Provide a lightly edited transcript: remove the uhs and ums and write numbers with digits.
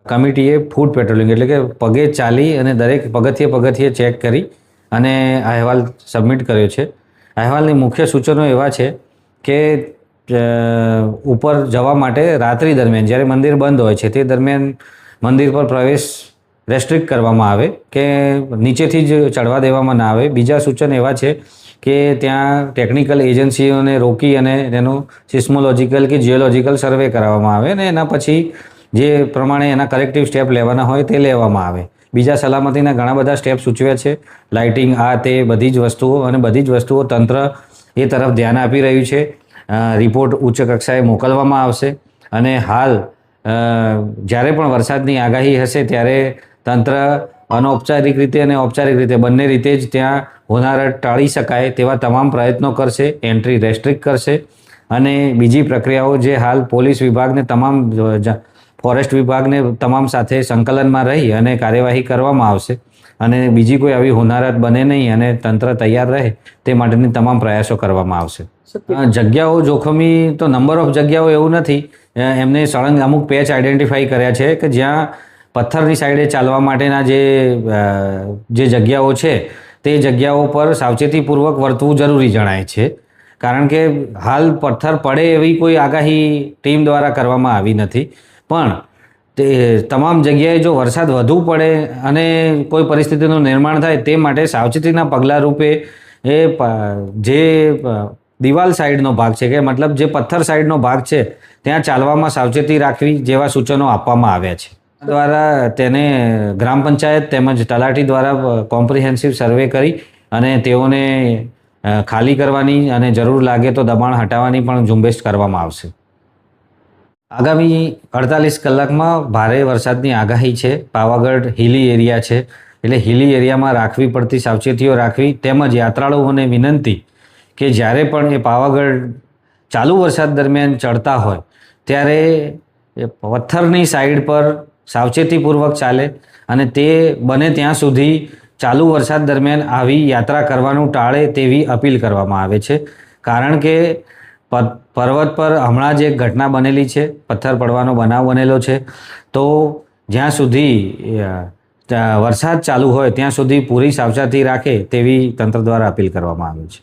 કમિટીએ ફૂટ patrolling એટલે કે પગે ચાલી અને દરેક પગથિયે ચેક કરી અને અહેવાલ સબમિટ કર્યો છે. અહેવાલની મુખ્ય સૂચનો એવા છે કે ઉપર જવા માટે રાત્રિ દરમિયાન જ્યારે મંદિર બંધ હોય છે તે દરમિયાન મંદિર પર પ્રવેશ રેસ્ટ્રિક્ટ કરવામાં આવે કે નીચેથી જ ચડવા દેવામાં ના આવે. બીજા સૂચન એવા છે કે ત્યાં ટેકનિકલ એજન્સીઓને રોકી અને તેનો સિસ્મોલોજીકલ કે જીઓલોજીકલ સર્વે કરાવવામાં આવે અને એના પછી જે પ્રમાણે એના કરેક્ટિવ સ્ટેપ લેવાના હોય તે લેવામાં આવે. બીજા સલામતીના ઘણા બધા સ્ટેપ સૂચવ્યા છે, લાઇટિંગ આ તે બધી જ વસ્તુઓ અને બધી જ વસ્તુઓ તંત્ર એ તરફ ધ્યાન આપી રહ્યું છે. રિપોર્ટ ઉચ્ચ કક્ષાએ મોકલવામાં આવશે અને હાલ જ્યારે પણ વરસાદની આગાહી હશે ત્યારે તંત્ર અનૌપચારિક રીતે અને ઔપચારિક રીતે બંને રીતે જ ત્યાં હોનારત ટાળી શકાય તેવા તમામ પ્રયત્નો કરશે, એન્ટ્રી રેસ્ટ્રિક્ટ કરશે અને બીજી પ્રક્રિયાઓ જે હાલ પોલીસ વિભાગને તમામ ફોરેસ્ટ વિભાગને તમામ સાથે સંકલનમાં રહી અને કાર્યવાહી કરવામાં આવશે અને બીજી કોઈ આવી હોનારત બને નહીં અને તંત્ર તૈયાર રહે તે માટેની તમામ પ્રયાસો કરવામાં આવશે. જગ્યાઓ જોખમી તો નંબર ઓફ જગ્યાઓ એવું નથી, એમને સળંગ અમુક પેચ આઈડેન્ટિફાઈ કર્યા છે કે જ્યાં પથ્થરની સાઈડે ચાલવા માટેના જે જગ્યાઓ છે તે જગ્યાઓ પર સાવચેતીપૂર્વક વર્તવું જરૂરી જણાય છે. કારણ કે હાલ પથ્થર પડે એવી કોઈ આગાહી ટીમ દ્વારા કરવામાં આવી નથી, પણ તે તમામ જગ્યાએ જો વરસાદ વધુ પડે અને કોઈ પરિસ્થિતિનું નિર્માણ થાય તે માટે સાવચેતીના પગલાં રૂપે એ જે દિવાલ સાઈડનો ભાગ છે કે મતલબ જે પથ્થર સાઈડનો ભાગ છે ત્યાં ચાલવામાં સાવચેતી રાખવી જેવા સૂચનો આપવામાં આવ્યા છે. દ્વારા તેને ગ્રામ પંચાયત તેમજ તલાટી દ્વારા કોમ્પ્રિહેન્સિવ સર્વે કરી અને તેઓને ખાલી કરવાની અને જરૂર લાગે તો દબાણ હટાવવાની પણ ઝુંબેશ કરવામાં આવશે. આગામી 48 કલાકમાં ભારે વરસાદની આગાહી છે. પાવાગઢ હિલી એરિયા છે એટલે હિલી એરિયામાં રાખવી પડતી સાવચેતીઓ રાખવી તેમજ યાત્રાળુઓને વિનંતી કે જ્યારે પણ એ પાવાગઢ ચાલુ વરસાદ દરમિયાન ચડતા હોય ત્યારે પથ્થરની સાઈડ પર સાવચેતીપૂર્વક ચાલે અને તે બને ત્યાં સુધી ચાલુ વરસાદ દરમિયાન આવી યાત્રા કરવાનું ટાળે તેવી અપીલ કરવામાં આવે છે. કારણ કે પર્વત પર હમણાં જ એક ઘટના બનેલી છે, પથ્થર પડવાનો બનાવ બનેલો છે, તો જ્યાં સુધી વરસાદ ચાલુ હોય ત્યાં સુધી પૂરી સાવચેતી રાખે તેવી તંત્ર દ્વારા અપીલ કરવામાં આવી છે.